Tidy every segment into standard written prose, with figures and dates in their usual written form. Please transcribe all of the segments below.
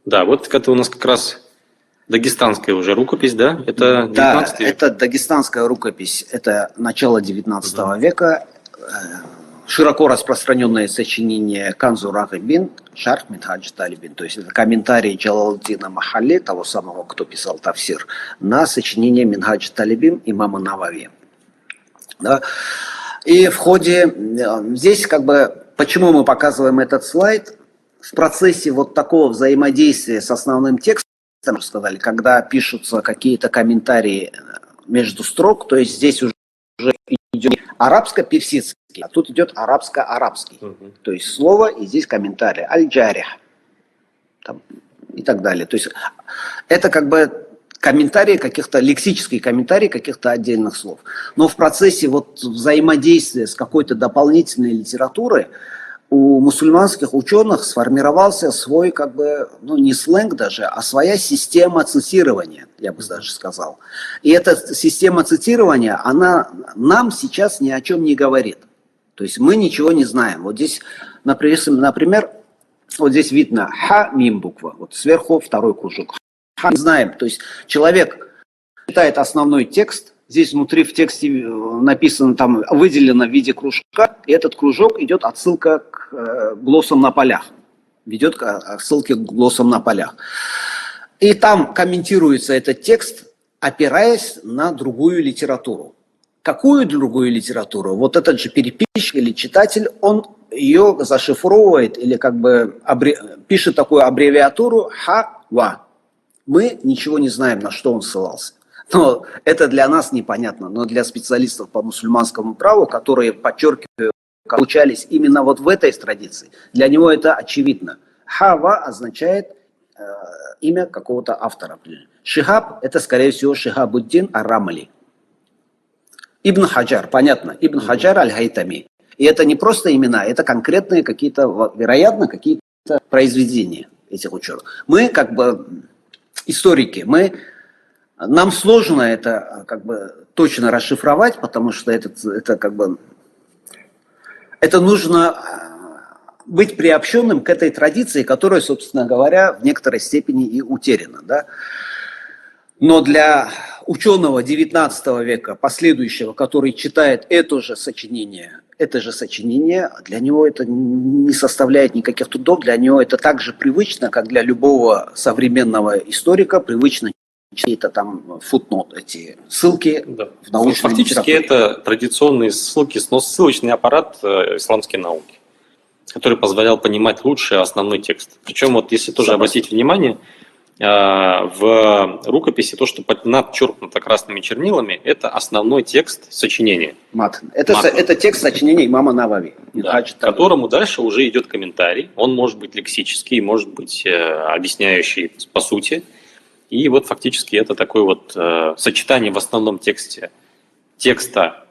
Да, вот это у нас как раз дагестанская уже рукопись, да? Это 19 Да, век? это дагестанская рукопись, это начало 19 века, широко распространенное сочинение Канзу Рагибин, Шарх Минхадж Талибин, то есть это комментарий Джалалдина Махалли, того самого, кто писал тафсир, на сочинение Минхадж Талибин имама Навави. Да? И в ходе, здесь как бы, почему мы показываем этот слайд, в процессе вот такого взаимодействия с основным текстом, сказали, когда пишутся какие-то комментарии между строк, то есть здесь уже идет арабско-персидский, а тут идет арабско-арабский. То есть слово и здесь комментарий. Аль-Джарих. И так далее. То есть это как бы комментарии каких-то, лексические комментарии каких-то отдельных слов. Но в процессе вот взаимодействия с какой-то дополнительной литературой у мусульманских ученых сформировался свой, как бы, ну не сленг даже, а своя система цитирования, я бы даже сказал. И эта система цитирования, она нам сейчас ни о чем не говорит. То есть мы ничего не знаем. Вот здесь, например, вот здесь видно ха-мим буква, вот сверху второй кружок. Ха не знаем. То есть человек читает основной текст, здесь внутри в тексте написано, там выделено в виде кружка, и этот кружок идет отсылка к глоссам на полях. Ведет к отсылке к глоссам на полях. И там комментируется этот текст, опираясь на другую литературу. Какую другую литературу? Вот этот же переписчик или читатель, он ее зашифровывает или как бы пишет такую аббревиатуру ха-ва. Мы ничего не знаем, на что он ссылался. Но это для нас непонятно, но для специалистов по мусульманскому праву, которые, подчеркиваю, получались именно вот в этой традиции, для него это очевидно. Хава означает имя какого-то автора. Шихаб – это, скорее всего, Шихабуддин ар-Рамли. Ибн Хаджар, понятно, Ибн Хаджар аль-Хайтами. И это не просто имена, это конкретные какие-то, вероятно, какие-то произведения этих ученых. Мы, как бы, историки, нам сложно это как бы точно расшифровать, потому что это как бы это нужно быть приобщенным к этой традиции, которая, собственно говоря, в некоторой степени и утеряна. Да? Но для ученого 19 века, последующего, который читает это же сочинение, для него это не составляет никаких трудов, для него это так же привычно, как для любого современного историка привычно чьи-то там футнот, эти ссылки в научной Фактически литературе. это традиционные ссылки, ссылочный аппарат исламской науки, который позволял понимать лучше основной текст. Причем вот если тоже обратить внимание, в рукописи то, что надчеркнуто красными чернилами, это основной текст сочинения. Матн. Это текст сочинения имама Навави. Да, к которому дальше уже идет комментарий. Он может быть лексический, может быть объясняющий по сути. И вот фактически это такое вот сочетание в основном тексте текста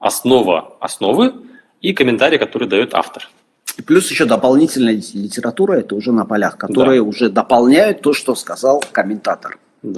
основы и комментарий, который дает автор. И плюс еще дополнительная литература, это уже на полях, которые уже дополняют то, что сказал комментатор.